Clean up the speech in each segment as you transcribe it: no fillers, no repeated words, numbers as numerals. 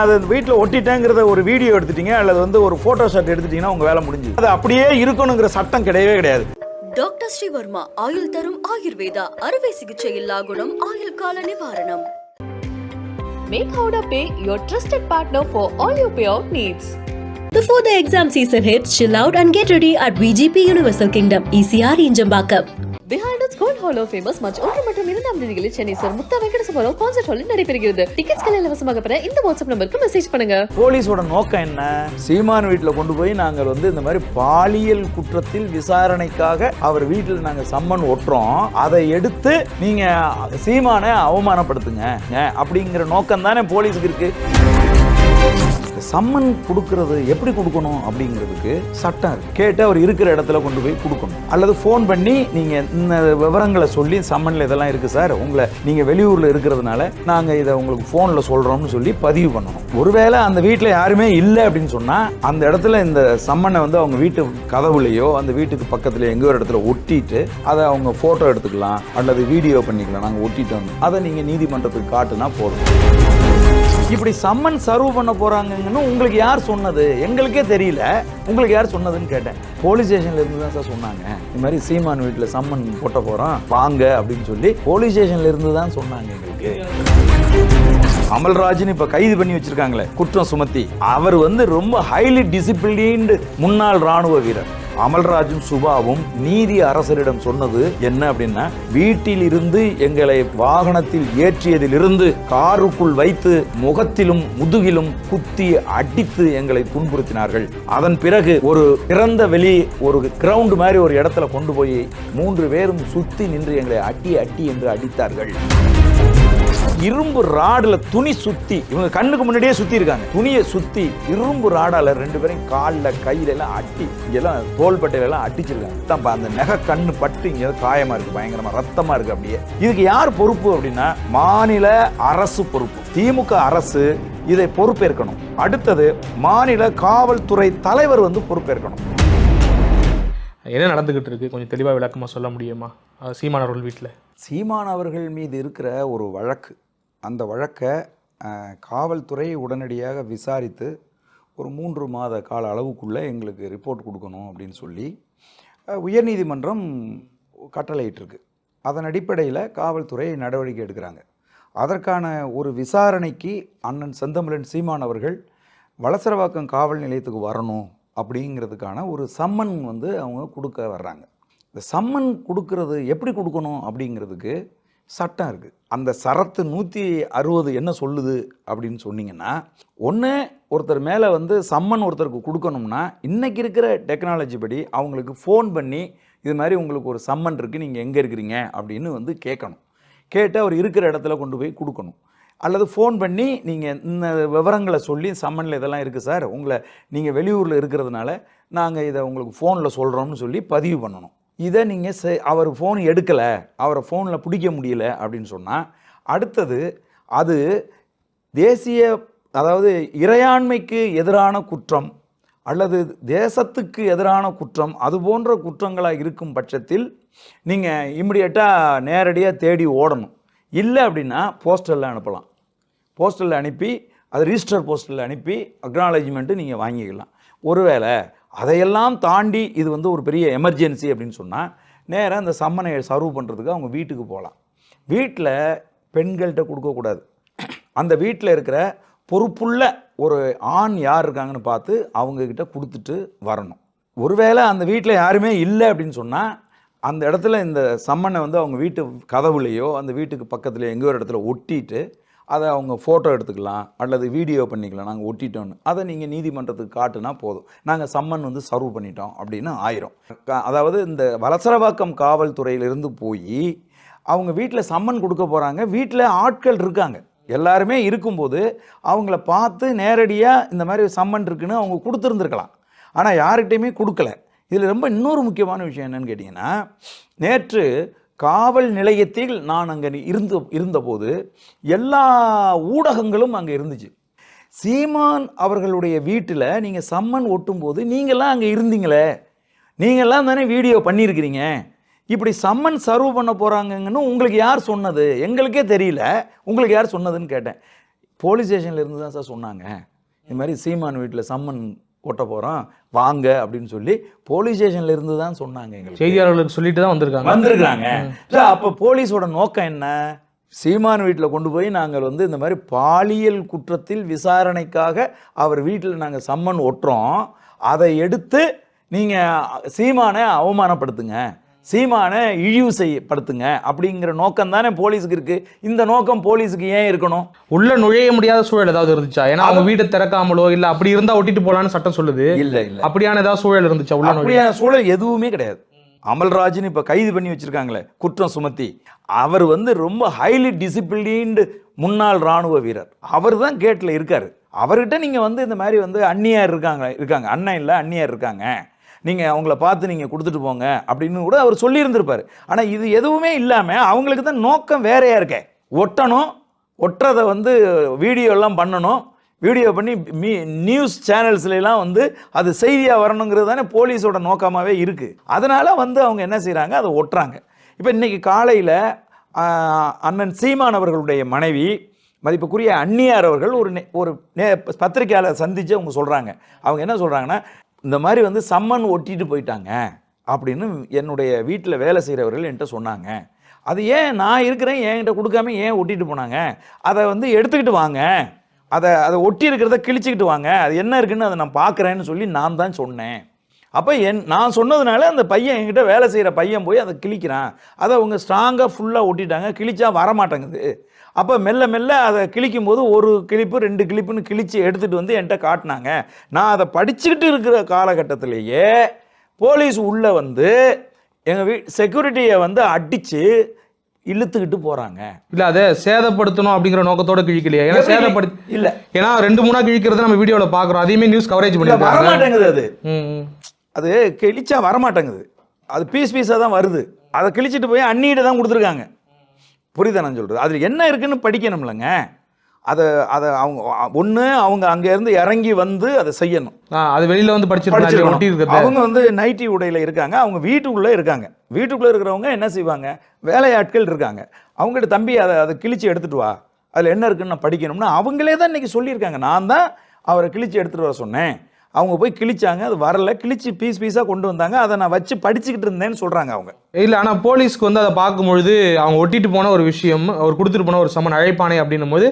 அதை வீட்டில் ஒட்டிட்டேங்கிறத ஒரு வீடியோ எடுத்துட்டீங்க அல்லது ஒரு போட்டோ ஷாட் எடுத்துட்டீங்கன்னா உங்க வேலை முடிஞ்சு. அது அப்படியே இருக்கணுங்கிற சட்டம் கிடையவே கிடையாது. டாக்டர் ஸ்ரீவர்மா ஆயுள் தரும் ஆயுர்வேதா அறுவை சிகிச்சை இல்லா குணம் ஆயுள் கால நிவாரணம். Make Howrah Pay your trusted partner for all your payout needs. Before the exam season hits, chill out and get ready at VGP Universal Kingdom, ECR in Jambakam. Behind its Gold Hall of Famous March 1 மற்றும் 2 தேதிகளில் Chennai sir Mukta வெங்கடசுப்பராவ் concert ஹாலில் நடைபெறுகிறது. டிக்கெட்ஸ்களை இலவசமாக பெற இந்த WhatsApp நம்பருக்கு message பண்ணுங்க. போலீஸோட நோக்கம் என்ன? சீமான் வீட்டில் கொண்டு போய் நாங்கள் இந்த மாதிரி பாலியல் குற்றத்தில் விசாரணைக்காக அவர் வீட்டில் நாங்கள் சம்மன் ஒட்டுறோம், அதை எடுத்து நீங்க சீமானை அவமானப்படுத்துங்க அப்படிங்கிற நோக்கம் தானே போலீஸுக்கு இருக்கு. சம்மன் கொடுக்கறது எப்படி கொடுக்கணும் அப்படிங்கிறதுக்கு சட்டம் இருக்கு. கேட்டு அவர் இருக்கிற இடத்துல கொண்டு போய் கொடுக்கணும், அல்லது ஃபோன் பண்ணி நீங்க இந்த விவரங்களை சொல்லி சம்மன்ல இதெல்லாம் இருக்கு சார், உங்களை நீங்க வெளியூர்ல இருக்கிறதுனால நாங்க இதை உங்களுக்கு போன்ல சொல்றோம்னு சொல்லி பதிவு பண்ணணும். ஒருவேளை அந்த வீட்டில் யாருமே இல்லை அப்படின்னு சொன்னா அந்த இடத்துல இந்த சம்மனை அவங்க வீட்டு கதவுலையோ அந்த வீட்டுக்கு பக்கத்துல எங்கோ ஒரு இடத்துல ஒட்டிட்டு அதை அவங்க போட்டோ எடுத்துக்கலாம் அல்லது வீடியோ பண்ணிக்கலாம். நாங்கள் ஒட்டிட்டோம், அதை நீங்க நீதிமன்றத்துக்கு காட்டுனா போதும். இப்படி சம்மன் சர்வ் பண்ண போறாங்கன்னு உங்களுக்கு யார் சொன்னது? எங்களுக்கே தெரியல, உங்களுக்கு யார் சொன்னதுன்னு கேட்டேன். போலீஸ் ஸ்டேஷன்ல இருந்து தான் சார் சொன்னாங்க, இந்த மாதிரி சீமான் வீட்டில் சம்மன் போட்ட போறோம் வாங்க அப்படின்னு சொல்லி போலீஸ் ஸ்டேஷன்ல இருந்து தான் சொன்னாங்க எங்களுக்கு. அமல்ராஜ்னு இப்ப கைது பண்ணி வச்சிருக்காங்களே குற்றம் சுமத்தி, அவர் ரொம்ப ஹைலி டிசிப்ளின்டு முன்னாள் ராணுவ வீரர். அமல்ராஜும் சுபாவும் நீதி அரசரிடம் சொன்னது என்ன அப்படின்னா, வீட்டில் இருந்து எங்களை வாகனத்தில் ஏற்றியதிலிருந்து காருக்குள் வைத்து முகத்திலும் முதுகிலும் குத்தி அடித்து எங்களை துன்புறுத்தினார்கள். அதன் பிறகு ஒரு திறந்த வெளி ஒரு கிரவுண்ட் மாதிரி ஒரு இடத்துல கொண்டு போய் 3 பேரும் சுத்தி நின்று எங்களை அட்டி அட்டி என்று அடித்தார்கள். இரும்பு ராடுல துணி சுத்தி, இவங்க கண்ணுக்கு முன்னாடியே சுத்தி இருக்காங்க, துணியை சுத்தி இரும்பு ராடால 2 பேரையும் காலில் கையில எல்லாம் அட்டி, இங்கெல்லாம் தோள்பட்டையில எல்லாம் அடிச்சிருக்காங்க. அந்த நெக கண்ணு பட்டு இங்க காயமா இருக்கு, பயங்கரமா ரத்தமா இருக்கு. அப்படியே இதுக்கு யார் பொறுப்பு அப்படின்னா மாநில அரசு பொறுப்பு. திமுக அரசு இதை பொறுப்பேற்கணும். அடுத்தது மாநில காவல்துறை தலைவர் பொறுப்பேற்கணும். என்ன நடந்துகிட்டு இருக்கு கொஞ்சம் தெளிவாக விளக்கமாக சொல்ல முடியுமா? சீமான் அவர்கள் வீட்டில் சீமான் அவர்கள் மீது இருக்கிற ஒரு வழக்கு, அந்த வழக்கை காவல்துறை உடனடியாக விசாரித்து ஒரு 3 மாத கால அளவுக்குள்ளே எங்களுக்கு ரிப்போர்ட் கொடுக்கணும் அப்படின்னு சொல்லி உயர்நீதிமன்றம் கட்டளையிட்டிருக்கு. அதன் அடிப்படையில் காவல்துறை நடவடிக்கை எடுக்கிறாங்க. அதற்கான ஒரு விசாரணைக்கு அண்ணன் செந்தமிழன் சீமான் அவர்கள் வளசரவாக்கம் காவல் நிலையத்துக்கு வரணும் அப்படிங்கிறதுக்கான ஒரு சம்மன் அவங்க கொடுக்க வர்றாங்க. இந்த சம்மன் கொடுக்கறது எப்படி கொடுக்கணும் அப்படிங்கிறதுக்கு சட்டம் இருக்குது. அந்த சரத்து 160 என்ன சொல்லுது அப்படின்னு சொன்னீங்கன்னா, ஒன்று ஒருத்தர் மேலே சம்மன் ஒருத்தருக்கு கொடுக்கணும்னா இன்றைக்கி இருக்கிற டெக்னாலஜி படி அவங்களுக்கு ஃபோன் பண்ணி இது மாதிரி உங்களுக்கு ஒரு சம்மன் இருக்குது, நீங்கள் எங்கே இருக்கிறீங்க அப்படின்னு கேட்கணும். கேட்டு அவர் இருக்கிற இடத்துல கொண்டு போய் கொடுக்கணும். அல்லது ஃபோன் பண்ணி நீங்கள் இந்த விவரங்களை சொல்லி சம்மனில் இதெல்லாம் இருக்குது சார், உங்களை நீங்கள் வெளியூரில் இருக்கிறதுனால நாங்கள் இதை உங்களுக்கு ஃபோனில் சொல்கிறோம்னு சொல்லி பதிவு பண்ணணும். இதை நீங்கள் அவர் ஃபோன் எடுக்கலை, அவரை ஃபோனில் பிடிக்க முடியல அப்படின்னு சொன்னால் அடுத்தது அது தேசிய அதாவது இறையாண்மைக்கு எதிரான குற்றம் அல்லது தேசத்துக்கு எதிரான குற்றம், அது போன்ற குற்றங்களாக இருக்கும் பட்சத்தில் நீங்கள் இம்மிடியட்டாக நேரடியாக தேடி ஓடணும். இல்லை அப்படின்னா போஸ்டலில் அனுப்பலாம். போஸ்டலில் அனுப்பி அது ரிஜிஸ்டர் போஸ்டலில் அனுப்பி அக்னாலஜ்மெண்ட்டு நீங்கள் வாங்கிக்கலாம். ஒருவேளை அதையெல்லாம் தாண்டி இது ஒரு பெரிய எமர்ஜென்சி அப்படின்னு சொன்னால் நேராக அந்த சம்மனை சர்வ் பண்ணுறதுக்கு அவங்க வீட்டுக்கு போகலாம். வீட்டில் பெண்கள்கிட்ட கொடுக்கக்கூடாது. அந்த வீட்டில் இருக்கிற பொறுப்புள்ள ஒரு ஆண் யார் இருக்காங்கன்னு பார்த்து அவங்கக்கிட்ட கொடுத்துட்டு வரணும். ஒருவேளை அந்த வீட்டில் யாருமே இல்லை அப்படின்னு சொன்னால் அந்த இடத்துல இந்த சம்மனை அவங்க வீட்டு கதவுலையோ அந்த வீட்டுக்கு பக்கத்தில் எங்கேயோ ஒரு இடத்துல ஒட்டிட்டு அதை அவங்க ஃபோட்டோ எடுத்துக்கலாம் அல்லது வீடியோ பண்ணிக்கலாம். நாங்கள் ஒட்டிட்டோன்னு அதை நீங்கள் நீதிமன்றத்துக்கு காட்டுனா போதும், நாங்கள் சம்மன் சர்வ் பண்ணிட்டோம் அப்படின்னு ஆயிரும். அதாவது இந்த வளசரவாக்கம் காவல்துறையிலிருந்து போய் அவங்க வீட்டில் சம்மன் கொடுக்க போகிறாங்க. வீட்டில் ஆட்கள் இருக்காங்க, எல்லாருமே இருக்கும்போது அவங்கள பார்த்து நேரடியாக இந்த மாதிரி சம்மன் இருக்குன்னு அவங்க கொடுத்துருந்துருக்கலாம். ஆனால் யார்கிட்டையுமே கொடுக்கல. இதில் ரொம்ப இன்னொரு முக்கியமான விஷயம் என்னன்னு கேட்டிங்கன்னா, நேற்று காவல் நிலையத்தில் நான் அங்கே இருந்தபோது எல்லா ஊடகங்களும் அங்கே இருந்துச்சு. சீமான் அவர்களுடைய வீட்டில் நீங்கள் சம்மன் ஒட்டும் போது நீங்கள்லாம் அங்கே இருந்தீங்களே, நீங்கள்லாம் தானே வீடியோ பண்ணியிருக்கிறீங்க. இப்படி சம்மன் சர்வ் பண்ண போகிறாங்கன்னு உங்களுக்கு யார் சொன்னது? எங்களுக்கே தெரியல, உங்களுக்கு யார் சொன்னதுன்னு கேட்டேன். போலீஸ் ஸ்டேஷன்ல இருந்து தான் சார் சொன்னாங்க, இது மாதிரி சீமான் வீட்டில் சம்மன் ஓட்ட போகிறோம் வாங்க அப்படின்னு சொல்லி போலீஸ் ஸ்டேஷன்ல இருந்து தான் சொன்னாங்க. எங்களுக்கு செய்தியாளர்களுக்கு சொல்லிட்டு தான் வந்திருக்காங்க. அப்போ போலீஸோட நோக்கம் என்ன? சீமான் வீட்டில் கொண்டு போய் நாங்கள் வந்து இந்த மாதிரி பாலியல் குற்றத்தில் விசாரணைக்காக அவர் வீட்டில் நாங்கள் சம்மன் ஒட்டுறோம், அதை எடுத்து நீங்கள் சீமானை அவமானப்படுத்துங்க, சீமானை இழிவு செய்யப்படுத்துங்க அப்படிங்கிற நோக்கம் தானே போலீஸுக்கு இருக்கு. இந்த நோக்கம் போலீஸுக்கு ஏன் இருக்கணும்? உள்ள நுழைய முடியாத சூழல் ஏதாவது இருந்துச்சா? ஏன்னா அவங்க வீட்டை திறக்காமலோ இல்ல அப்படி இருந்தா ஒட்டிட்டு போலான்னு சட்டம் சொல்லுது. இல்ல இல்ல, அப்படியான ஏதாவது சூழல் இருந்துச்சா? உள்ள அப்படியான சூழல் எதுவுமே கிடையாது. அமல்ராஜ்னு இப்ப கைது பண்ணி வச்சிருக்காங்களே குற்றம் சுமத்தி, அவர் வந்து ரொம்ப ஹைலி டிசிப்ளின்டு முன்னாள் ராணுவ வீரர், அவர் தான் கேட்ல இருக்காரு. அவர்கிட்ட நீங்க வந்து இந்த மாதிரி வந்து அந்நியார் இருக்காங்க அண்ணன் இல்லை அந்நியார் இருக்காங்க, நீங்கள் அவங்கள பார்த்து நீங்கள் கொடுத்துட்டு போங்க அப்படின்னு கூட அவர் சொல்லியிருந்திருப்பார். ஆனால் இது எதுவுமே இல்லாமல் அவங்களுக்கு தான் நோக்கம் வேறையாக இருக்கே. ஒட்டணும், ஒட்டுறதை வந்து வீடியோலாம் பண்ணணும், வீடியோ பண்ணி நியூஸ் சேனல்ஸ்லாம் வந்து அது செய்தியாக வரணுங்கிறது தானே போலீஸோட நோக்கமாகவே இருக்குது. அதனால் வந்து அவங்க என்ன செய்கிறாங்க, அதை ஒட்டுறாங்க. இப்போ இன்றைக்கி காலையில் அண்ணன் சீமான் அவர்களுடைய மனைவி மதிப்புக்குரிய அந்நியார் அவர்கள் ஒரு பத்திரிகையாளர் சந்தித்து அவங்க சொல்கிறாங்க. அவங்க என்ன சொல்கிறாங்கன்னா, இந்த மாதிரி வந்து சம்மன் ஒட்டிட்டு போயிட்டாங்க அப்படின்னு என்னுடைய வீட்டில் வேலை செய்கிறவர்கள் என்கிட்ட சொன்னாங்க. அது ஏன் நான் இருக்கிறேன் என்கிட்ட கொடுக்காம ஏன் ஒட்டிட்டு போனாங்க, அதை வந்து எடுத்துக்கிட்டு வாங்க, அதை ஒட்டி இருக்கிறத கிழிச்சிக்கிட்டு வாங்க, அது என்ன இருக்குன்னு அதை நான் பார்க்குறேன்னு சொல்லி நான் தான் சொன்னேன். அப்போ நான் சொன்னதுனால அந்த பையன் என்கிட்ட வேலை செய்கிற பையன் போய் அதை கிழிக்கிறான், அதை அவங்க ஸ்ட்ராங்காக ஃபுல்லாக ஒட்டிட்டாங்க, கிழிச்சா வரமாட்டேங்குது. அப்போ மெல்ல மெல்ல அதை கிழிக்கும் போது ஒரு கிளிப்பு 2 கிளிப்புன்னு கிழிச்சு எடுத்துகிட்டு வந்து என்கிட்ட காட்டினாங்க. நான் அதை படிச்சுக்கிட்டு இருக்கிற காலகட்டத்திலேயே போலீஸ் உள்ளே வந்து எங்கள் செக்யூரிட்டியை வந்து அடித்து இழுத்துக்கிட்டு போகிறாங்க. இல்லை அதை சேதப்படுத்தணும் அப்படிங்கிற நோக்கத்தோட கிழிக்கலையா? ஏன்னா சேதப்படுத்தி இல்லை, ஏன்னா 2-3 கிழிக்கிறத நம்ம வீடியோவில் பார்க்குறோம், அதையுமே நியூஸ் கவரேஜ் பண்ணி வரமாட்டேங்குது. அது கிழிச்சா வரமாட்டேங்குது, அது பீஸாக தான் வருது. அதை கிழிச்சிட்டு போய் அண்ணிகிட்ட தான் கொடுத்துருக்காங்க. புரியுதா நான் சொல்கிறது? அதில் என்ன இருக்குன்னு படிக்கணும்லங்க. அதை அவங்க அங்கேருந்து இறங்கி வந்து அதை செய்யணும். அது வெளியில் வந்து படிச்சிருக்காங்க. அவங்க வந்து நைட்டி உடையில் இருக்காங்க, அவங்க வீட்டுக்குள்ளே இருக்காங்க. வீட்டுக்குள்ளே இருக்கிறவங்க என்ன செய்வாங்க, வேலையாட்கள் இருக்காங்க, அவங்ககிட்ட தம்பி அதை கிழிச்சு எடுத்துகிட்டு வா, அதில் என்ன இருக்குன்னு நான் படிக்கணும்னா அவங்களே தான் இன்றைக்கி சொல்லியிருக்காங்க. நான் தான் அவரை கிழிச்சு எடுத்துகிட்டு வர சொன்னேன், அவங்க போய் கிழிச்சாங்க, அது வரல, கிழிச்சு பீஸாக கொண்டு வந்தாங்க, அதை நான் வச்சு படிச்சுக்கிட்டு இருந்தேன்னு சொல்கிறாங்க அவங்க. இல்லை, ஆனால் போலீஸ்க்கு வந்து அதை பார்க்கும்பொழுது அவங்க ஒட்டிட்டு போன ஒரு விஷயம், அவர் கொடுத்துட்டு போன ஒரு சம்மன் அழைப்பானே அப்படின்னும் போது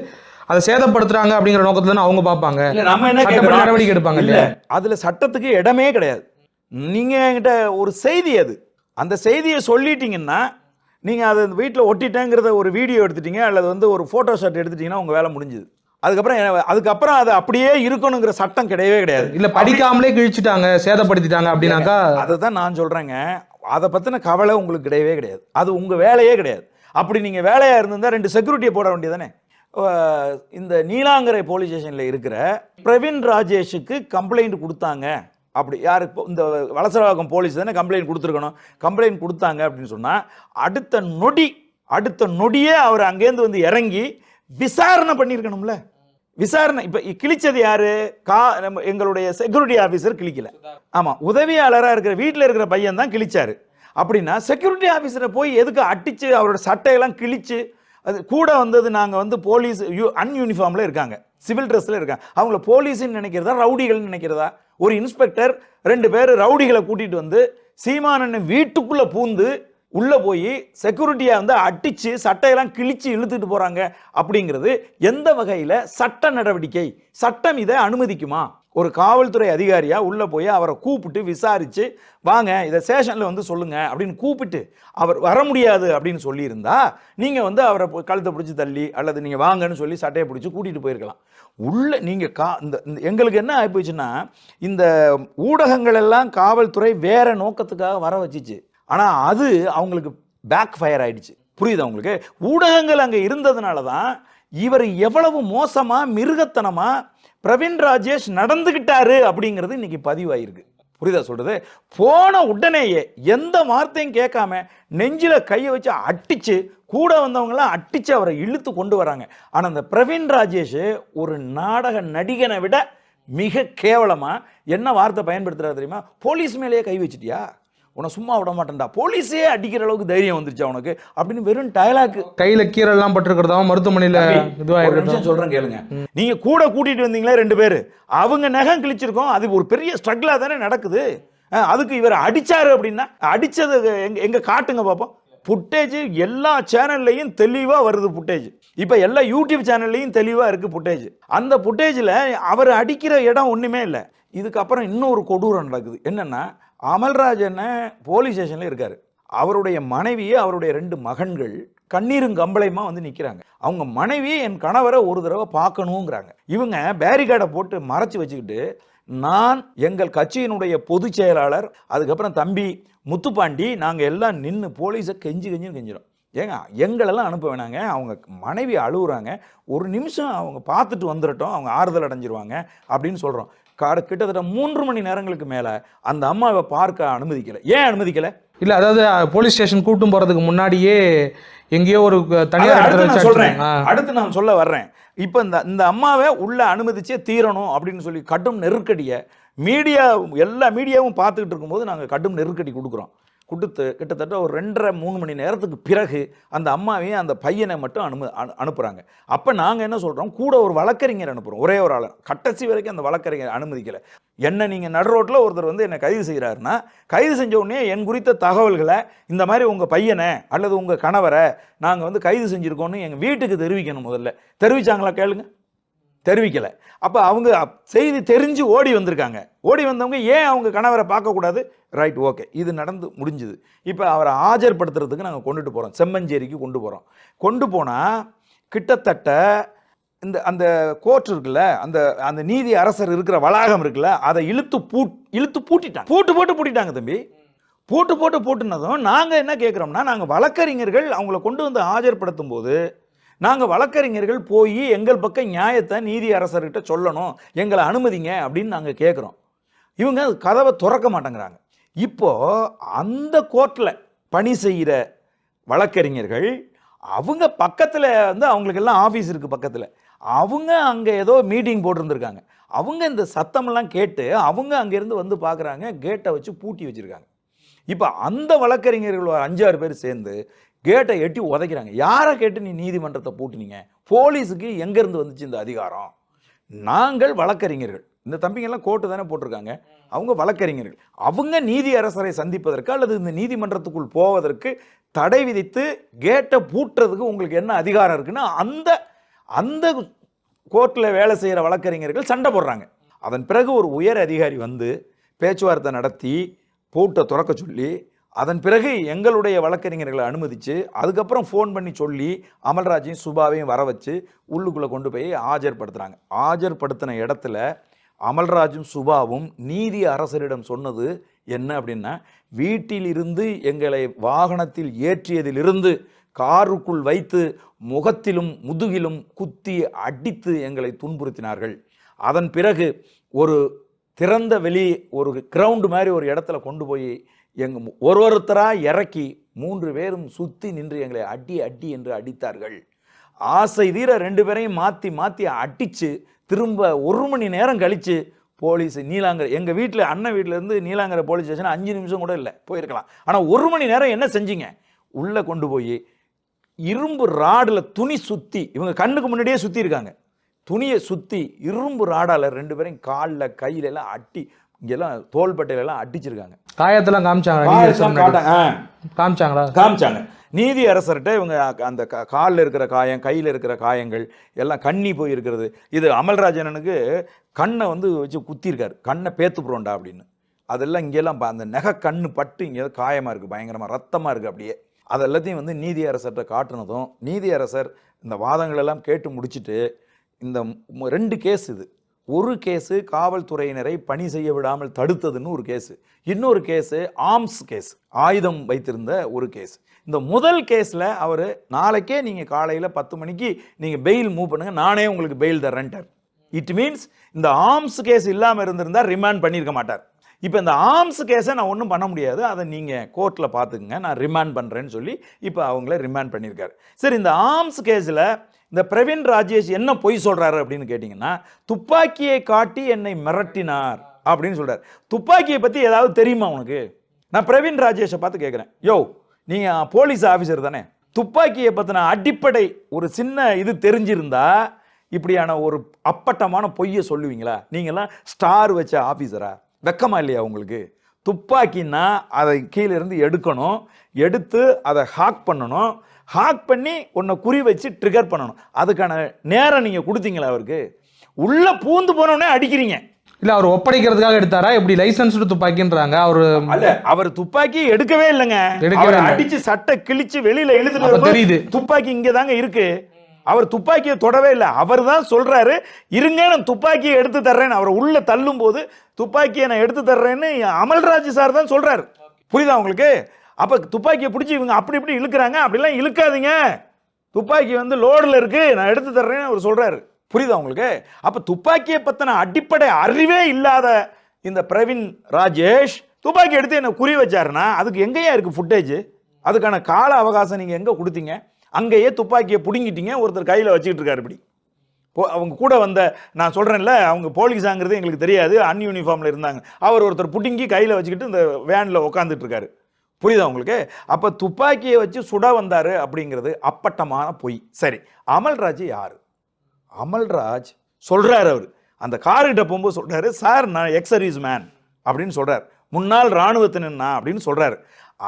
அதை சேதப்படுத்துறாங்க அப்படிங்கிற நோக்கத்துல தான் அவங்க பார்ப்பாங்க. நம்ம என்ன நடவடிக்கை எடுப்பாங்க இல்லையா? அதுல சட்டத்துக்கு இடமே கிடையாது. நீங்க என்கிட்ட ஒரு செய்தி, அந்த செய்தியை சொல்லிட்டீங்கன்னா நீங்க அதை வீட்டில் ஒட்டிட்டேங்கிறத ஒரு வீடியோ எடுத்துட்டீங்க அல்லது வந்து ஒரு போட்டோ ஷாட் எடுத்துட்டீங்கன்னா உங்க வேலை முடிஞ்சுது. அதுக்கப்புறம் அது அப்படியே இருக்கணுங்கிற சட்டம் கிடையவே கிடையாது. இல்ல படிக்காமலே கிழிச்சிட்டாங்க, சேதப்படுத்திட்டாங்க அப்படின்னாக்கா அதை தான் நான் சொல்றேங்க. அதை பத்தின கவலை உங்களுக்கு கிடையவே கிடையாது, அது உங்க வேலையே கிடையாது. அப்படி நீங்க வேலையா இருந்தா 2 செக்யூரிட்டியை போட வேண்டியதானே. இந்த நீலாங்கரை போலீஸ் ஸ்டேஷன்ல இருக்கிற பிரவீன் ராஜேஷுக்கு கம்ப்ளைண்ட் கொடுத்தாங்க. அப்படி யாருக்கு இந்த வலசரவாக்கம் போலீஸ் தானே கம்ப்ளைண்ட் கொடுத்துருக்கணும். கம்ப்ளைண்ட் கொடுத்தாங்க அப்படின்னு சொன்னா அடுத்த நொடியே அவர் அங்கேருந்து வந்து இறங்கி விசாரணை பண்ணியிருக்கணும்ல. விசாரணை இப்போ கிழிச்சது யாரு? எங்களுடைய செக்யூரிட்டி ஆஃபீஸர் கிழிக்கல. ஆமா, உதவியாளராக இருக்கிற வீட்டில் இருக்கிற பையன் தான் கிழிச்சாரு. அப்படின்னா செக்யூரிட்டி ஆஃபீஸரை போய் எதுக்கு அடிச்சு அவரோட சட்டையெல்லாம் கிழிச்சு, அது கூட வந்தது நாங்கள் வந்து போலீஸ் அன்யூனிஃபார்மில் இருக்காங்க, சிவில் ட்ரெஸ்ஸில் இருக்காங்க, அவங்கள போலீஸ்ன்னு நினைக்கிறதா ரவுடிகள்னு நினைக்கிறதா? ஒரு இன்ஸ்பெக்டர் 2 பேர் ரவுடிகளை கூட்டிகிட்டு வந்து சீமானன் வீட்டுக்குள்ளே பூந்து உள்ளே போய் செக்யூரிட்டியை வந்து அடித்து சட்டையெல்லாம் கிழிச்சு இழுத்துட்டு போகிறாங்க அப்படிங்கிறது எந்த வகையில் சட்ட நடவடிக்கை? சட்டம் இதை அனுமதிக்குமா? ஒரு காவல்துறை அதிகாரியாக உள்ளே போய் அவரை கூப்பிட்டு விசாரித்து வாங்க இதை ஸ்டேஷனில் வந்து சொல்லுங்கள் அப்படின்னு கூப்பிட்டு அவர் வர முடியாது அப்படின்னு சொல்லியிருந்தா நீங்கள் வந்து அவரை கழுத்தை பிடிச்சி தள்ளி அல்லது நீங்கள் வாங்கன்னு சொல்லி சட்டையை பிடிச்சி கூட்டிகிட்டு போயிருக்கலாம். உள்ள நீங்கள் இந்த எங்களுக்கு என்ன ஆகி போச்சுன்னா, இந்த ஊடகங்கள் எல்லாம் காவல்துறை வேற நோக்கத்துக்காக வர வச்சிச்சு. ஆனால் அது அவங்களுக்கு பேக் ஃபயர் ஆயிடுச்சு. புரியுது அவங்களுக்கு? ஊடகங்கள் அங்கே இருந்ததுனால தான் இவர் எவ்வளவு மோசமாக மிருகத்தனமாக பிரவீன் ராஜேஷ் நடந்துகிட்டாரு அப்படிங்கிறது இன்னைக்கு பதிவாயிருக்கு. புரியுதா சொல்றது? போன உடனேயே எந்த வார்த்தையும் கேட்காம நெஞ்சில கையை வச்சு அடிச்சு கூட வந்தவங்களாம் அடிச்சு அவரை இழுத்து கொண்டு வராங்க. ஆனால் அந்த பிரவீன் ராஜேஷ் ஒரு நாடக நடிகனை விட மிக கேவலமா என்ன வார்த்தை பயன்படுத்துறாரு தெரியுமா? போலீஸ் மேலேயே கை வச்சிட்டியா, உன்னை சும்மா விட மாட்டேன்டா, போலீஸே அடிக்கிற அளவுக்கு தைரியம் வந்துருச்சு அவனுக்கு அப்படின்னு வெறும் டயலாக். கையில கீரெல்லாம் பட்டிருக்கிறதாவும் மருத்துவமனையில இதுவாயிருக்கட்டும் சொல்றேன் கேளுங்க. நீங்க கூட கூட்டிட்டு வந்தீங்களே 2 பேரு, அவங்க நகம் கிழிச்சிருக்கோம், அது ஒரு பெரிய ஸ்ட்ரகிளா தானே நடக்குது. அதுக்கு இவர் அடிச்சாரு அப்படின்னா அடிச்சது எங்க காட்டுங்க பாப்போம். ஃபுட்டேஜ் எல்லா சேனல்லையும் தெளிவா வருது ஃபுட்டேஜ். இப்ப எல்லா யூடியூப் சேனல்லையும் தெளிவா இருக்கு ஃபுட்டேஜ். அந்த ஃபுட்டேஜ்ல அவர் அடிக்கிற இடம் ஒண்ணுமே இல்லை. இதுக்கப்புறம் இன்னொரு கொடூரம் நடக்குது. என்னன்னா, அமல்ராஜன் போலீஸ் ஸ்டேஷன்ல இருக்காரு. அவருடைய மனைவியே அவருடைய 2 மகன்கள் கண்ணீரும் கம்பளையுமா வந்து நிற்கிறாங்க. அவங்க மனைவி என் கணவரை ஒரு தடவை பார்க்கணுங்கிறாங்க. இவங்க பேரிகார்டை போட்டு மறைச்சி வச்சுக்கிட்டு, நான் எங்கள் கட்சியினுடைய பொதுச் செயலாளர், அதுக்கப்புறம் தம்பி முத்துப்பாண்டி, நாங்கள் எல்லாம் நின்று போலீஸை கெஞ்சிடும். ஏங்க எங்களெல்லாம் அனுப்ப வேணாங்க, அவங்க மனைவி அழுகுறாங்க, ஒரு நிமிஷம் அவங்க பார்த்துட்டு வந்துடட்டும், அவங்க ஆறுதல் அடைஞ்சிருவாங்க அப்படின்னு சொல்கிறோம். கிட்டத்தட்ட 3 மணி நேரங்களுக்கு மேலே அந்த அம்மாவை பார்க்க அனுமதிக்கலை. ஏன் அனுமதிக்கலை? இல்லை, அதாவது போலீஸ் ஸ்டேஷன் கூட்டும் போகிறதுக்கு முன்னாடியே எங்கேயோ ஒரு தனியார் அடுத்து நான் சொல்ல வர்றேன். இப்போ இந்த அம்மாவை உள்ள அனுமதிச்சே தீரணும் அப்படின்னு சொல்லி கடும் நெருக்கடியை எல்லா மீடியாவும் பார்த்துக்கிட்டு இருக்கும்போது நாங்கள் கடும் நெருக்கடி கொடுக்குறோம். கொடுத்து கிட்டத்தட்ட ஒரு 2.5-3 மணி நேரத்துக்கு பிறகு அந்த அம்மாவையும் அந்த பையனை மட்டும் அனுப்புகிறாங்க. அப்போ நாங்கள் என்ன சொல்கிறோம், கூட ஒரு வழக்கறிஞர் அனுப்புகிறோம், ஒரே ஒரு ஆள். கடைசி வரைக்கும் அந்த வழக்கறிஞர் அனுமதிக்கலை. என்ன நீங்கள் நடு ரோட்டில் ஒருத்தர் வந்து என்னை கைது செய்கிறாருன்னா, கைது செஞ்ச உடனே என் குறித்த தகவல்களை இந்த மாதிரி உங்கள் பையனை அல்லது உங்கள் கணவரை நாங்கள் வந்து கைது செஞ்சுருக்கோன்னு எங்கள் வீட்டுக்கு தெரிவிக்கணும். முதல்ல தெரிவித்தாங்களா கேளுங்க? தெரிவிக்கலை. அப்போ அவங்க செய்தி தெரிஞ்சு ஓடி வந்திருக்காங்க. ஓடி வந்தவங்க ஏன் அவங்க கணவரை பார்க்கக்கூடாது? ரைட், ஓகே, இது நடந்து முடிஞ்சுது. இப்போ அவரை ஆஜர்படுத்துறதுக்கு நாங்கள் கொண்டுட்டு போகிறோம், செம்மஞ்சேரிக்கு கொண்டு போகிறோம். கொண்டு போனால் கிட்டத்தட்ட அந்த கோர்ட் இருக்குல்ல, அந்த நீதி அரசர் இருக்கிற வளாகம் இருக்குல்ல, அதை இழுத்து பூட்டிட்டாங்க. பூட்டிட்டாங்க தம்பி. பூட்டுனதும் நாங்கள் என்ன கேட்குறோம்னா, நாங்கள் வழக்கறிஞர்கள் அவங்கள கொண்டு வந்து ஆஜர்படுத்தும் போது நாங்கள் வழக்கறிஞர்கள் போய் எங்கள் பக்கம் நியாயத்தை நீதி அரசர்கிட்ட சொல்லணும், எங்களை அனுமதிங்க அப்படின்னு நாங்கள் கேட்குறோம். இவங்க கதவை திறக்க மாட்டேங்கிறாங்க. இப்போது அந்த கோர்ட்டில் பணி செய்கிற வழக்கறிஞர்கள் அவங்க பக்கத்தில் வந்து அவங்களுக்கெல்லாம் ஆஃபீஸ் இருக்குது பக்கத்தில், அவங்க அங்கே ஏதோ மீட்டிங் போட்டிருந்துருக்காங்க. அவங்க இந்த சத்தமெல்லாம் கேட்டு அவங்க அங்கேருந்து வந்து பார்க்குறாங்க, கேட்டை வச்சு பூட்டி வச்சுருக்காங்க. இப்போ அந்த வழக்கறிஞர்கள் 5-6 பேர் சேர்ந்து கேட்டை எட்டி உதைக்கிறாங்க. யாரை கேட்டு நீ நீதிமன்றத்தை பூட்டினீங்க? போலீஸுக்கு எங்கேருந்து வந்துச்சு இந்த அதிகாரம்? நாங்கள் வழக்கறிஞர்கள், இந்த தம்பிங்கெல்லாம் கோர்ட்டு தானே போட்டிருக்காங்க, அவங்க வழக்கறிஞர்கள், அவங்க நீதி அரசரை சந்திப்பதற்கு அல்லது இந்த நீதிமன்றத்துக்குள் போவதற்கு தடை விதித்து கேட்டை பூட்டுறதுக்கு உங்களுக்கு என்ன அதிகாரம் இருக்குன்னு அந்த கோர்ட்டில் வேலை செய்கிற வழக்கறிஞர்கள் சண்டை போடுறாங்க. அதன் பிறகு ஒரு உயர் அதிகாரி வந்து பேச்சுவார்த்தை நடத்தி பூட்டை திறக்க சொல்லி, அதன் பிறகு எங்களுடைய வழக்கறிஞர்களை அனுமதித்து அதுக்கப்புறம் ஃபோன் பண்ணி சொல்லி அமல்ராஜையும் சுபாவையும் வர வச்சு உள்ளுக்குள்ளே கொண்டு போய் ஆஜர்படுத்துகிறாங்க. ஆஜர்படுத்தின இடத்துல அமல்ராஜும் சுபாவும் நீதி அரசரிடம் சொன்னது என்ன அப்படின்னா, வீட்டிலிருந்து எங்களை வாகனத்தில் ஏற்றியதிலிருந்து காருக்குள் வைத்து முகத்திலும் முதுகிலும் குத்தி அடித்து எங்களை துன்புறுத்தினார்கள். அதன் பிறகு ஒரு திறந்த வெளி ஒரு கிரவுண்டு மாதிரி ஒரு இடத்துல கொண்டு போய் ஒருத்தராக இறக்கி 3 பேரும் சுற்றி நின்று எங்களை அடி என்று அடித்தார்கள். ஆசை தீர 2 பேரையும் மாற்றி அடித்து திரும்ப 1 மணி நேரம் கழித்து போலீஸ் நீலாங்கரை, எங்கள் வீட்டில் அண்ணன் வீட்டிலேருந்து நீலாங்கரை போலீஸ் ஸ்டேஷன் 5 நிமிஷம் கூட இல்லை போயிருக்கலாம். ஆனால் 1 மணி நேரம் என்ன செஞ்சீங்க? உள்ளே கொண்டு போய் இரும்பு ராடில் துணி சுற்றி, இவங்க கண்ணுக்கு முன்னாடியே சுற்றி இருக்காங்க, துணியை சுற்றி இரும்பு ராடால் 2 பேரையும் காலில் கையிலெல்லாம் அட்டி, இங்கெல்லாம் தோள்பட்டையிலெல்லாம் அடிச்சிருக்காங்க. காயத்தெல்லாம் காமிச்சாங்க. நீதி அரசர்கிட்ட இவங்க அந்த காலில் இருக்கிற காயம், கையில் இருக்கிற காயங்கள் எல்லாம் கண்ணி போய் இருக்கிறது. இது அமல்ராஜனுக்கு கண்ணை வந்து வச்சு குத்திருக்காரு, கண்ணை பேத்து போறோண்டா அப்படின்னு. அதெல்லாம் இங்கெல்லாம் அந்த நெகை கண்ணு பட்டு இங்கே காயமாக இருக்குது, பயங்கரமாக ரத்தமாக இருக்குது. அப்படியே அது எல்லாத்தையும் வந்து நீதி அரசர்கிட்ட காட்டுனதும் நீதி அரசர் இந்த வாதங்களெல்லாம் கேட்டு முடிச்சுட்டு, இந்த 2 கேஸ், இது ஒரு கேஸு காவல்துறையினரை பணி செய்ய விடாமல் தடுத்ததுன்னு ஒரு கேஸு, இன்னொரு கேஸு ஆர்ம்ஸ் கேஸ், ஆயுதம் வைத்திருந்த ஒரு கேஸ். இந்த முதல் கேஸில் அவர் நாளைக்கே நீங்கள் காலையில் 10 மணிக்கு நீங்கள் பெயில் மூவ் பண்ணுங்கள், நானே உங்களுக்கு பெயில் தர்றேன்ட்டார். இட் மீன்ஸ் இந்த ஆர்ம்ஸ் கேஸ் இல்லாமல் இருந்திருந்தால் ரிமாண்ட் பண்ணியிருக்க மாட்டார். இப்போ இந்த ஆர்ம்ஸ் கேஸை நான் ஒன்றும் பண்ண முடியாது, அதை நீங்கள் கோர்ட்டில் பார்த்துக்குங்க, நான் ரிமாண்ட் பண்ணுறேன்னு சொல்லி இப்போ அவங்கள ரிமாண்ட் பண்ணியிருக்காரு. சரி, இந்த ஆர்ம்ஸ் கேஸில் இந்த பிரவீன் ராஜேஷ் என்ன பொய் சொல்கிறாரு அப்படின்னு கேட்டிங்கன்னா, துப்பாக்கியை காட்டி என்னை மிரட்டினார் அப்படின்னு சொல்கிறார். துப்பாக்கியை பற்றி ஏதாவது தெரியுமா உனக்கு? நான் பிரவீன் ராஜேஷை பார்த்து கேட்குறேன், யோ நீங்கள் போலீஸ் ஆஃபீஸர் தானே, துப்பாக்கியை பற்றின அடிப்படை ஒரு சின்ன இது தெரிஞ்சிருந்தா இப்படியான ஒரு அப்பட்டமான பொய்யை சொல்லுவீங்களா? நீங்களாம் ஸ்டார் வச்ச ஆஃபீஸரா? வெக்கமா இல்லையா உங்களுக்கு? துப்பாக்கின்னா அதை கீழே இருந்து எடுக்கணும், எடுத்து அதை ஹாக் பண்ணணும், ஹாக் பண்ணி உன்னை குறி வச்சு ட்ரிகர் பண்ணணும். அதுக்கான நேரம் நீங்கள் கொடுத்தீங்களா அவருக்கு? உள்ள பூந்து போனோடனே அடிக்கிறீங்க. இல்ல அவர் ஒப்படைக்கிறதுக்காக எடுத்தாரா? எப்படி லைசன்ஸ்டு துப்பாக்கின்றாங்க அவரு? அல்ல, அவர் துப்பாக்கி எடுக்கவே இல்லைங்க. எடுக்கவே இல்லை. அடிச்சு சட்டை கிழிச்சு வெளியில அப்ப எழுதிட்டு தெரியுது. துப்பாக்கி இங்க தாங்க இருக்கு. அவர் துப்பாக்கியை தொடவே இல்லை. அவர் தான் சொல்றாரு, இருங்க நான் துப்பாக்கியை எடுத்து தர்றேன்னு. அவர் உள்ள தள்ளும் போது துப்பாக்கியை நான் எடுத்து தர்றேன்னு அமல்ராஜ் சார் தான் சொல்றாரு. புரியுதா உங்களுக்கு? அப்ப துப்பாக்கியை பிடிச்சி இவங்க அப்படி இப்படி இழுக்கிறாங்க. அப்படிலாம் இழுக்காதீங்க, துப்பாக்கி வந்து லோடில் இருக்கு, நான் எடுத்து தர்றேன்னு அவர் சொல்றாரு. புரியுதா உங்களுக்கு? அப்ப துப்பாக்கியை பத்தின அடிப்படை அறிவே இல்லாத இந்த பிரவீன் ராஜேஷ் துப்பாக்கி எடுத்து என்ன குறி வச்சாருன்னா அதுக்கு எங்கேயா இருக்கு ஃபுட்டேஜ்? அதுக்கான கால அவகாசம் நீங்க எங்க கொடுத்தீங்க? அங்கேயே துப்பாக்கியை பிடுங்கிட்டீங்க, ஒருத்தர் கையில வச்சுக்கிட்டு இருக்காரு. இப்படி அவங்க கூட வந்த, நான் சொல்றேன்ல, அவங்க போலீஸாங்கிறது எங்களுக்கு தெரியாது, அன்யூனிஃபார்ம்ல இருந்தாங்க. அவர் ஒருத்தர் புடுங்கி கையில வச்சுக்கிட்டு இந்த வேன்ல உட்காந்துட்டு இருக்காரு. புரியுதா உங்களுக்கு? அப்ப துப்பாக்கியை வச்சு சுட வந்தாரு அப்படிங்கிறது அப்பட்டமான பொய். சரி, அமல்ராஜ் யாரு? அமல்ராஜ் சொல்றாரு, அவர் அந்த கார்கிட்ட போகும்போது சொல்றாரு, சார் நான் எக்ஸ் சர்வீஸ் மேன் அப்படின்னு சொல்றாரு, முன்னாள் இராணுவத்தினா அப்படின்னு சொல்றாரு.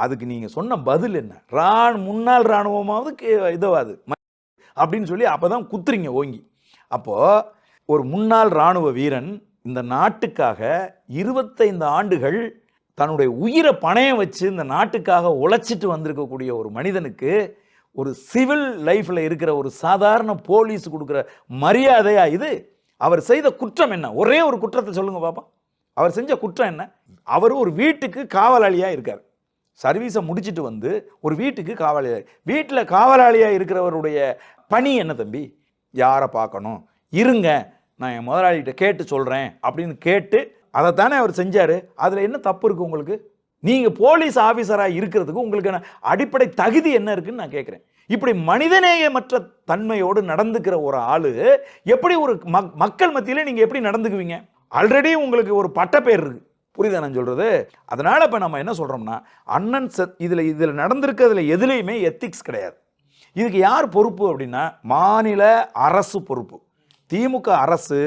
அதுக்கு நீங்க சொன்ன பதில் என்ன? முன்னாள் இராணுவமாவது இதுவாது அப்படின்னு சொல்லி அப்பதான் குத்துறீங்க ஓங்கி. அப்போ ஒரு முன்னாள் இராணுவ வீரன் இந்த நாட்டுக்காக 25 ஆண்டுகள் தன்னுடைய உயிரை பணயம் வச்சு இந்த நாட்டுக்காக உழைச்சிட்டு வந்திருக்கக்கூடிய ஒரு மனிதனுக்கு ஒரு சிவில் லைஃப்ல இருக்கிற ஒரு சாதாரண போலீஸ் கொடுக்குற மரியாதையா இது? அவர் செய்த குற்றம் என்ன? ஒரே ஒரு குற்றத்தை சொல்லுங்க பாப்பா. அவர் செஞ்ச குற்றம் என்ன? அவர் ஒரு வீட்டுக்கு காவலாளியா இருக்கார். சர்வீஸை முடிச்சுட்டு வந்து ஒரு வீட்டுக்கு காவலாளியா, வீட்டில் காவலாளியா இருக்கிறவருடைய பணி என்ன தம்பி? யாரை பார்க்கணும், இருங்க நான் என் முதலாளிகிட்ட கேட்டு சொல்றேன் அப்படின்னு கேட்டு அதைத்தானே அவர் செஞ்சாரு. அதுல என்ன தப்பு இருக்கு உங்களுக்கு? நீங்க போலீஸ் ஆபீசரா இருக்கிறதுக்கு உங்களுக்கு அடிப்படை தகுதி என்ன இருக்குன்னு நான் கேட்கிறேன். இப்படி மனிதநேயமற்ற தன்மையோடு நடந்துக்கிற ஒரு ஆளு எப்படி ஒரு மக்கள் மத்தியில நீங்க எப்படி நடந்துக்குவீங்க? ஆல்ரெடி உங்களுக்கு ஒரு பட்டப்பேர் இருக்கு. புரியுதா நான் சொல்றது? அதனால இப்ப நம்ம என்ன சொல்றோம்னா, அண்ணன் இதுல நடந்திருக்கிறதுல எதுலையுமே எத்திக்ஸ் கிடையாது. இதுக்கு யார் பொறுப்பு அப்படின்னா மாநில அரசு பொறுப்பு. திமுக அரசு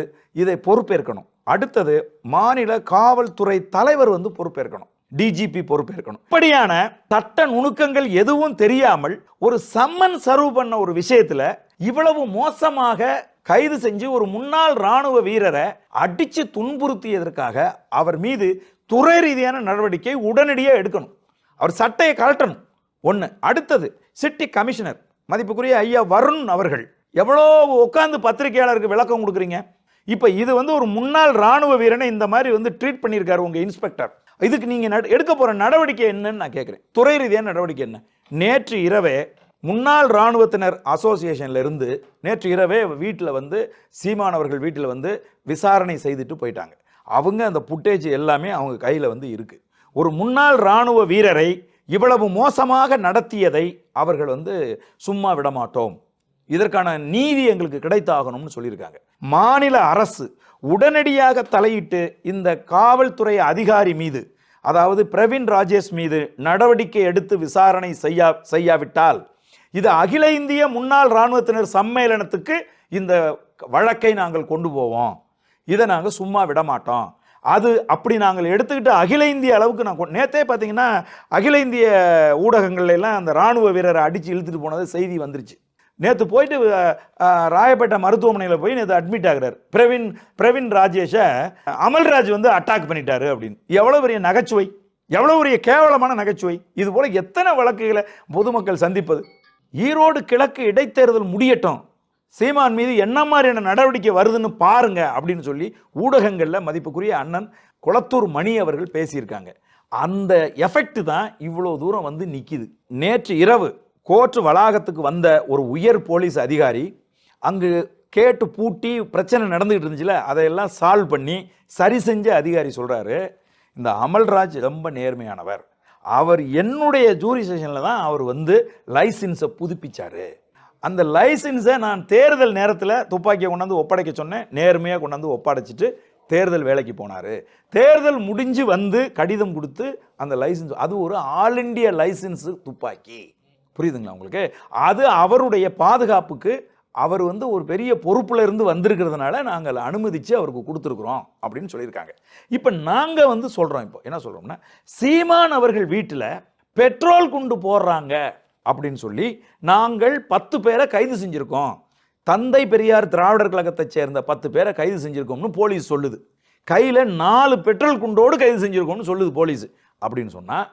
இதை பொறுப்பேற்கணும். அடுத்தது மாநில காவல்துறை தலைவர் வந்து பொறுப்பேற்கணும், டிஜிபி பொறுப்பேற்கணும். இப்படியான சட்ட நுணுக்கங்கள் எதுவும் தெரியாமல் ஒரு சம்மன் சர்வ் பண்ண ஒரு விஷயத்துல இவ்வளவு மோசமாக கைது செஞ்சு ஒரு முன்னாள் ராணுவ வீரரை அடிச்சு துன்புறுத்தியதற்காக அவர் மீது துறை ரீதியான நடவடிக்கை உடனடியாக எடுக்கணும். அவர் சட்டையை கழட்டணும் ஒன்று. அடுத்தது சிட்டி கமிஷனர் மதிப்புக்குரிய ஐயா வருண் அவர்கள் எவ்வளோ உட்கார்ந்து பத்திரிகையாளருக்கு விளக்கம் கொடுக்குறீங்க. இப்போ இது வந்து ஒரு முன்னாள் ராணுவ வீரனை இந்த மாதிரி வந்து ட்ரீட் பண்ணியிருக்காரு உங்க இன்ஸ்பெக்டர். இதுக்கு நீங்க எடுக்க போற நடவடிக்கை என்னன்னு நான் கேட்குறேன். துறை ரீதியான நடவடிக்கை என்ன? நேற்று இரவே முன்னாள் இராணுவத்தினர் அசோசியேஷன்ல இருந்து நேற்று இரவே வீட்டில் வந்து சீமான் அவர்கள் வீட்டில் வந்து விசாரணை செய்துட்டு போயிட்டாங்க. அவங்க அந்த புட்டேஜ் எல்லாமே அவங்க கையில் வந்து இருக்கு. ஒரு முன்னாள் இராணுவ வீரரை இவ்வளவு மோசமாக நடத்தியதை அவர்கள் வந்து சும்மா விட மாட்டோம், இதற்கான நீதி எங்களுக்கு கிடைத்தாகணும்னு சொல்லியிருக்காங்க. மாநில அரசு உடனடியாக தலையிட்டு இந்த காவல்துறை அதிகாரி மீது, அதாவது பிரவீன் ராஜேஷ் மீது நடவடிக்கை எடுத்து விசாரணை செய்யாவிட்டால் இது அகில இந்திய முன்னாள் இராணுவத்தினர் சம்மேளனத்துக்கு இந்த வழக்கை நாங்கள் கொண்டு போவோம், இதை நாங்கள் சும்மா விட மாட்டோம். அது அப்படி நாங்கள் எடுத்துக்கிட்டு அகில இந்திய அளவுக்கு நான் நேற்றே பார்த்தீங்கன்னா அகில இந்திய ஊடகங்கள்ல எல்லாம் அந்த இராணுவ வீரரை அடித்து இழுத்துட்டு போனது செய்தி வந்துருச்சு. நேற்று போயிட்டு ராயப்பேட்டை மருத்துவமனையில் போய் நேற்று அட்மிட் ஆகிறார். பிரவீன் ராஜேஷை அமல்ராஜ் வந்து அட்டாக் பண்ணிட்டாரு அப்படின்னு. எவ்வளோ பெரிய நகைச்சுவை, எவ்வளோ பெரிய கேவலமான நகைச்சுவை. இது போல எத்தனை வழக்குகளை பொதுமக்கள் சந்திப்பது. ஈரோடு கிழக்கு இடைத்தேர்தல் முடியட்டும், சீமான் மீது என்ன மாதிரியான நடவடிக்கை வருதுன்னு பாருங்க அப்படின்னு சொல்லி ஊடகங்களில் மதிப்புக்குரிய அண்ணன் குளத்தூர் மணி அவர்கள் பேசியிருக்காங்க. அந்த எஃபெக்ட் தான் இவ்வளோ தூரம் வந்து நிற்கிது. நேற்று இரவு கோர்ட் வளாகத்துக்கு வந்த ஒரு உயர் போலீஸ் அதிகாரி அங்கு கேட்டு பூட்டி பிரச்சனை நடந்துகிட்டு இருந்துச்சுல, அதையெல்லாம் சால்வ் பண்ணி சரி செஞ்ச அதிகாரி சொல்றாரு, இந்த அமல்ராஜ் ரொம்ப நேர்மையானவர், அவர் என்னுடைய ஜூரிசேஷனில் தான் அவர் வந்து லைசன்ஸை புதுப்பிச்சாரு, அந்த லைசன்ஸை நான் தேர்தல் நேரத்தில் துப்பாக்கியை கொண்டாந்து ஒப்படைக்க சொன்னேன், நேர்மையாக கொண்டாந்து ஒப்படைச்சிட்டு தேர்தல் வேலைக்கு போனார். தேர்தல் முடிஞ்சு வந்து கடிதம் கொடுத்து அந்த லைசன்ஸ், அது ஒரு ஆல் இண்டியா லைசன்ஸு துப்பாக்கி. புரியுதுங்களா உங்களுக்கு? அது அவருடைய பாதுகாப்புக்கு அவர் வந்து ஒரு பெரிய பொறுப்புல இருந்து வந்திருக்கிறதுனால நாங்கள் அனுமதிச்சு அவருக்கு கொடுத்துருக்குறோம் அப்படின்னு சொல்லியிருக்காங்க. இப்போ நாங்கள் வந்து சொல்கிறோம், இப்போ என்ன சொல்கிறோம்னா, சீமான் அவர்கள் வீட்டில் பெட்ரோல் குண்டு போடுறாங்க அப்படின்னு சொல்லி நாங்கள் 10 பேரை கைது செஞ்சுருக்கோம், தந்தை பெரியார் திராவிடர் கழகத்தை சேர்ந்த 10 பேரை கைது செஞ்சுருக்கோம்னு போலீஸ் சொல்லுது. கையில் 4 பெட்ரோல் குண்டோடு கைது செஞ்சுருக்கோம்னு சொல்லுது போலீஸ். அப்படின்னு சொன்னால்,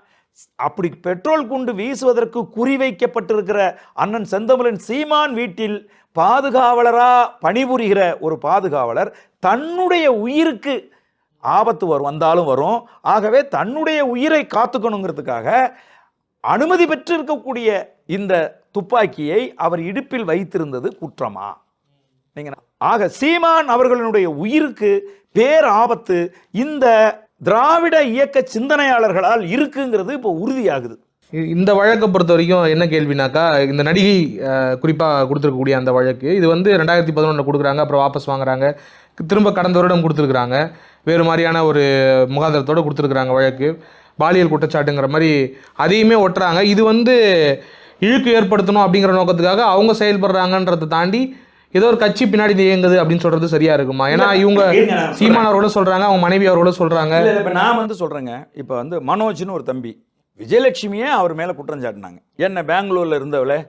அப்படி பெட்ரோல் குண்டு வீசுவதற்கு குறிவைக்கப்பட்டிருக்கிற அண்ணன் செந்தமிழன் சீமான் வீட்டில் பாதுகாவலரா பணிபுரிகிற ஒரு பாதுகாவலர் தன்னுடைய உயிருக்கு ஆபத்து வந்தாலும் வரும். ஆகவே தன்னுடைய உயிரை காத்துக்கணுங்கிறதுக்காக அனுமதி பெற்று இருக்கக்கூடிய இந்த துப்பாக்கியை அவர் இடுப்பில் வைத்திருந்தது குற்றமா? நீங்க ஆக சீமான் அவர்களுடைய உயிருக்கு பேர் ஆபத்து இந்த திராவிட இயக்க சிந்தனையாளர்களால் இருக்குங்கிறது இப்போ உறுதியாகுது. இந்த வழக்கை பொறுத்த வரைக்கும் என்ன கேள்வினாக்கா, இந்த நடிகை குறிப்பாக கொடுத்துருக்கக்கூடிய அந்த வழக்கு, இது வந்து 2011 கொடுக்குறாங்க, அப்புறம் வாபஸ் வாங்குறாங்க, திரும்ப கடந்த வருடம் கொடுத்துருக்குறாங்க, வேறு மாதிரியான ஒரு முகாந்திரத்தோடு கொடுத்துருக்குறாங்க வழக்கு, பாலியல் குற்றச்சாட்டுங்கிற மாதிரி அதையுமே ஒட்டுறாங்க. இது வந்து இழுக்கு ஏற்படுத்தணும் அப்படிங்கிற நோக்கத்துக்காக அவங்க செயல்படுறாங்கன்றதை தாண்டி ஏதோ ஒரு கட்சி பின்னாடி இயங்குது அப்படின்னு சொல்றது சரியா இருக்குமா? ஏன்னா இவங்க சீமான் அவர்களும் சொல்றாங்க, அவங்க மனைவி அவர்களும் சொல்றாங்க. இப்போ நான் வந்து சொல்றேங்க, இப்போ வந்து மனோஜ்னு ஒரு தம்பி, விஜயலட்சுமியே அவர் மேலே குற்றம் சாட்டினாங்க. என்ன பெங்களூரில் இருந்தவளே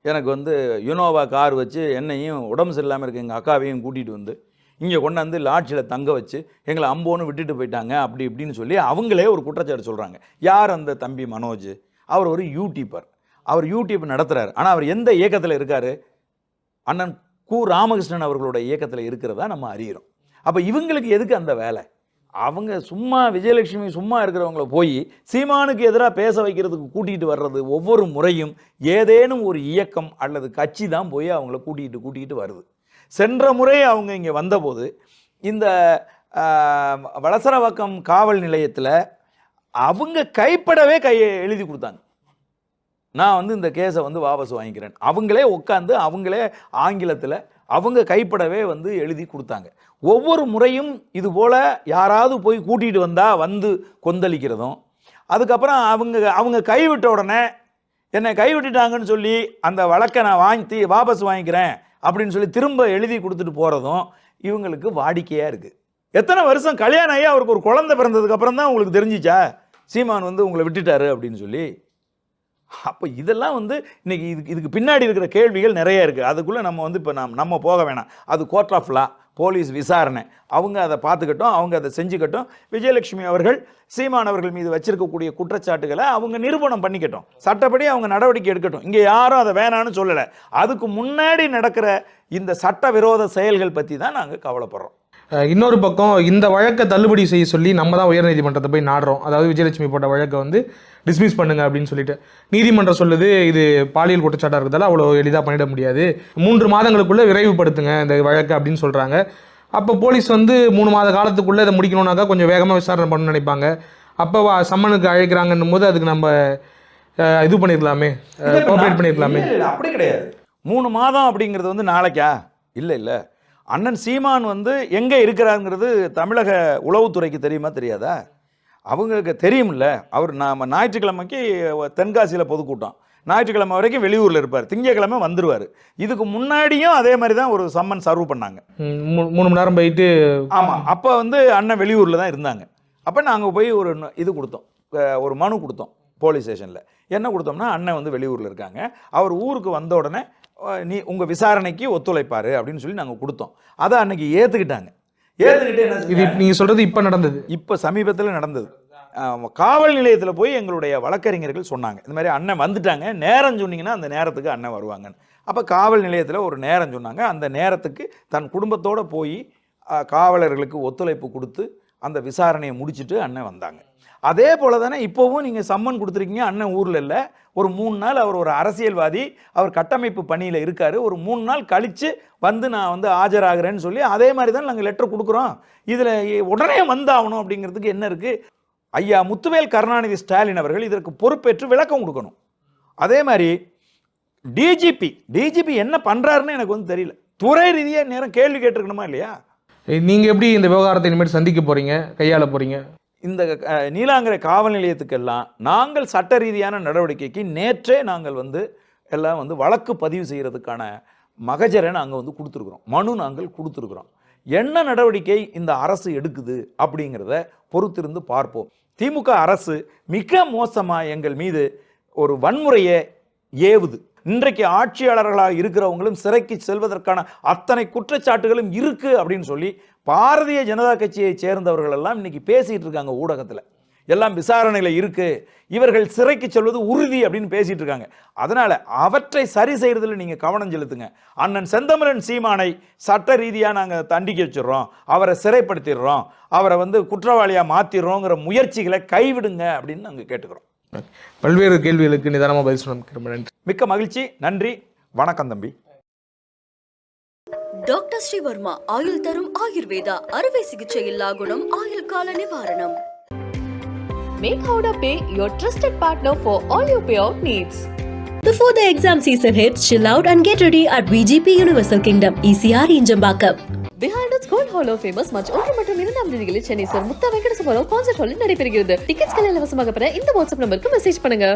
எனக்கு வந்து யுனோவா கார் வச்சு என்னையும் உடம்பு சரியில்லாமல் இருக்க எங்கள் அக்காவையும் கூட்டிகிட்டு வந்து இங்கே கொண்டாந்து லாட்ஜில் தங்க வச்சு எங்களை அம்போன்னு விட்டுட்டு போயிட்டாங்க அப்படி இப்படின்னு சொல்லி அவங்களே ஒரு குற்றச்சாட்டு சொல்கிறாங்க. யார் அந்த தம்பி மனோஜ்? அவர் ஒரு யூடியூபர், அவர் யூடியூப் நடத்துகிறார். ஆனால் அவர் எந்த இயக்கத்தில் இருக்கார்? அண்ணன் கு ராமகிருஷ்ணன் அவர்களோட இயக்கத்தில் இருக்கிறதா நம்ம அறிகிறோம். அப்போ இவங்களுக்கு எதுக்கு அந்த வேலை? அவங்க சும்மா விஜயலட்சுமி சும்மா இருக்கிறவங்கள போய் சீமானுக்கு எதிராக பேச வைக்கிறதுக்கு கூட்டிகிட்டு வர்றது ஒவ்வொரு முறையும் ஏதேனும் ஒரு இயக்கம் அல்லது கட்சி தான் போய் அவங்கள கூட்டிகிட்டு வருது. சென்ற முறை அவங்க இங்கே வந்தபோது இந்த வளசரவாக்கம் காவல் நிலையத்தில் அவங்க கைப்படவே எழுதி கொடுத்தாங்க, நான் வந்து இந்த கேஸை வந்து வாபஸ் வாங்கிக்கிறேன். அவங்களே உட்காந்து அவங்களே ஆங்கிலத்தில் அவங்க கைப்படவே வந்து எழுதி கொடுத்தாங்க. ஒவ்வொரு முறையும் இது போல் யாராவது போய் கூட்டிகிட்டு வந்தால் வந்து கொந்தளிக்கிறதும், அதுக்கப்புறம் அவங்க கைவிட்ட உடனே என்னை கைவிட்டுட்டாங்கன்னு சொல்லி அந்த வழக்கை நான் வாபஸ் வாங்கிக்கிறேன் அப்படின்னு சொல்லி திரும்ப எழுதி கொடுத்துட்டு போகிறதும் இவங்களுக்கு வாடிக்கையாக இருக்குது. எத்தனை வருஷம் கல்யாணம் ஆகி அவருக்கு ஒரு குழந்தை பிறந்ததுக்கப்புறம் தான் உங்களுக்கு தெரிஞ்சிச்சா சீமான் வந்து உங்களை விட்டுட்டாரு அப்படின்னு சொல்லி? அப்போ இதெல்லாம் வந்து இன்னைக்கு இதுக்கு பின்னாடி இருக்கிற கேள்விகள் நிறைய இருக்குது. அதுக்குள்ளே நம்ம வந்து இப்போ நம்ம போக வேணாம். அது கோர்ட் ஆஃப் லா, போலீஸ் விசாரணை, அவங்க அதை பார்த்துக்கட்டும், அவங்க அதை செஞ்சுக்கட்டும். விஜயலட்சுமி அவர்கள் சீமான் அவர்கள் மீது வச்சிருக்கக்கூடிய குற்றச்சாட்டுகளை அவங்க நிரூபணம் பண்ணிக்கட்டும், சட்டப்படி அவங்க நடவடிக்கை எடுக்கட்டும். இங்கே யாரும் அதை வேணான்னு சொல்லலை. அதுக்கு முன்னாடி நடக்கிற இந்த சட்டவிரோத செயல்கள் பற்றி தான் நாங்கள் கவலைப்படுறோம். இன்னொரு பக்கம் இந்த வழக்கை தள்ளுபடி செய்ய சொல்லி நம்ம தான் உயர்நீதிமன்றத்தை போய் நாடுறோம். அதாவது விஜயலட்சுமி போட்ட வழக்கை வந்து டிஸ்மிஸ் பண்ணுங்க அப்படின்னு சொல்லிட்டு நீதிமன்றம் சொல்லுது இது பாலியல் குற்றச்சாட்டாக இருக்கிறதால அவ்வளோ எளிதாக பண்ணிட முடியாது, 3 மாதங்களுக்குள்ளே விரைவுபடுத்துங்க இந்த வழக்கு அப்படின்னு சொல்கிறாங்க. அப்போ போலீஸ் வந்து 3 மாத காலத்துக்குள்ளே இதை முடிக்கணும்னாக்கா கொஞ்சம் வேகமாக விசாரணை பண்ணணும்னு நினைப்பாங்க. அப்போ சம்மனுக்கு அழைக்கிறாங்கன்னும் போது அதுக்கு நம்ம இது பண்ணியிருக்கலாமே, கோஆப்ரேட் பண்ணியிருக்கலாமே. அப்படி கிடையாது. 3 மாதம் அப்படிங்கிறது வந்து நாளைக்கா? இல்லை. அண்ணன் சீமான் வந்து எங்கே இருக்கிறாங்கிறது தமிழக உளவுத்துறைக்கு தெரியுமா தெரியாதா? அவங்களுக்கு தெரியும்ல. அவர் நாம ஞாயிற்றுக்கிழமைக்கு தென்காசியில் பொதுக்கூட்டம், ஞாயிற்றுக்கிழமை வரைக்கும் வெளியூரில் இருப்பார், திங்கக்கிழமை வந்துடுவார். இதுக்கு முன்னாடியும் அதே மாதிரி தான் ஒரு சம்மன் சர்வ் பண்ணாங்க, 3 மணி நேரம் போயிட்டு. ஆமாம், அப்போ வந்து அண்ணன் வெளியூரில் தான் இருந்தாங்க. அப்போ நாங்கள் போய் ஒரு இது கொடுத்தோம், ஒரு மனு கொடுத்தோம் போலீஸ் ஸ்டேஷனில். என்ன கொடுத்தோம்னா, அண்ணன் வந்து வெளியூரில் இருக்காங்க, அவர் ஊருக்கு வந்த உடனே உங்கள் விசாரணைக்கு ஒத்துழைப்பார் அப்படின்னு சொல்லி நாங்கள் கொடுத்தோம். அதை அன்னைக்கு ஏற்றுக்கிட்டாங்க. ஏற்றுக்கிட்டு இது நீங்கள் சொல்கிறது இப்போ நடந்தது, இப்போ சமீபத்தில் நடந்தது. காவல் நிலையத்தில் போய் எங்களுடைய வழக்கறிஞர்கள் சொன்னாங்க, இந்த மாதிரி அண்ணன் வந்துட்டாங்க, நேரம் சொன்னீங்கன்னா அந்த நேரத்துக்கு அண்ணன் வருவாங்கன்னு. அப்போ காவல் நிலையத்தில் ஒரு நேரம் சொன்னாங்க, அந்த நேரத்துக்கு தன் குடும்பத்தோடு போய் காவலர்களுக்கு ஒத்துழைப்பு கொடுத்து அந்த விசாரணையை முடிச்சுட்டு அண்ணன் வந்தாங்க. அதே போல் தானே இப்போவும் நீங்கள் சம்மன் கொடுத்துருக்கீங்க, அண்ணன் ஊரில் இல்லை, ஒரு 3 நாள் அவர் ஒரு அரசியல்வாதி, அவர் கட்டமைப்பு பணியில் இருக்கார், ஒரு 3 நாள் கழித்து வந்து நான் வந்து ஆஜராகிறேன்னு சொல்லி அதே மாதிரி தான் நாங்கள் லெட்டர் கொடுக்குறோம். இதில் உடனே வந்தாகணும் அப்படிங்கிறதுக்கு என்ன இருக்குது? ஐயா முத்துவேல் கருணாநிதி ஸ்டாலின் அவர்கள் இதற்கு பொறுப்பேற்று விளக்கம் கொடுக்கணும். அதே மாதிரி டிஜிபி என்ன பண்ணுறாருன்னு எனக்கு வந்து தெரியல. துறை ரீதியாக நேரம் கேள்வி கேட்டிருக்கணுமா இல்லையா? நீங்கள் எப்படி இந்த விவகாரத்தை இனிமேல் சந்திக்க போகிறீங்க, கையாள போகிறீங்க? இந்த நீலாங்கரை காவல் நிலையத்துக்கெல்லாம் நாங்கள் சட்ட ரீதியான நடவடிக்கைக்கு நேற்றே நாங்கள் எல்லாம் வழக்கு பதிவு செய்கிறதுக்கான மகஜரை நாங்கள் கொடுத்துருக்குறோம், மனு நாங்கள் கொடுத்துருக்குறோம். என்ன நடவடிக்கை இந்த அரசு எடுக்குது அப்படிங்கிறத பொறுத்திருந்து பார்ப்போம். திமுக அரசு மிக மோசமாக எங்கள் மீது ஒரு வன்முறையை ஏவுது. இன்றைக்கு ஆட்சியாளர்களாக இருக்கிறவங்களும் சிறைக்கு செல்வதற்கான அத்தனை குற்றச்சாட்டுகளும் இருக்கு அப்படின்னு சொல்லி பாரதிய ஜனதா கட்சியை சேர்ந்தவர்கள் எல்லாம் இன்னைக்கு பேசிட்டு இருக்காங்க ஊடகத்தில். எல்லாம் விசாரணையில் இருக்கு, இவர்கள் சிறைக்கு செல்வது உறுதி அப்படின்னு பேசிட்டு இருக்காங்க. அதனால அவற்றை சரி செய்யறதுல நீங்க கவனம் செலுத்துங்க. அண்ணன் செந்தமிழன் சீமானை சட்ட ரீதியா நாங்க தண்டிக்க வச்சிடறோம், அவரை சிறைப்படுத்திடுறோம், அவரை குற்றவாளியா மாத்திடுறோங்கிற முயற்சிகளை கைவிடுங்க அப்படின்னு நாங்க கேட்டுக்கிறோம். பல்வேறு கேள்விகளுக்கு நிதானமாக பதில் சொன்ன நன்றி. மிக்க மகிழ்ச்சி, நன்றி, வணக்கம் தம்பி. டாக்டர் ஸ்ரீவர்மா ஆயுள் தரும் ஆயுர்வேதா அறுவை சிகிச்சை இல்லா குணம் ஆயுள் கால நிவாரணம். Make Howrah Pay your trusted partner for all your payout needs. Before the exam season hits, chill out and get ready at VGP Universal Kingdom, ECR Injambakam. Behind its Gold Hall of Famous match 1 மற்றும் 2 தேதிகளில் Chennai sir முத்தா வெங்கடசுபுரம் concert ஹாலில் நடைபெறுகிறது. டிக்கெட்ஸ்களை இலவசமாக பெற இந்த WhatsApp நம்பருக்கு message பண்ணுங்க.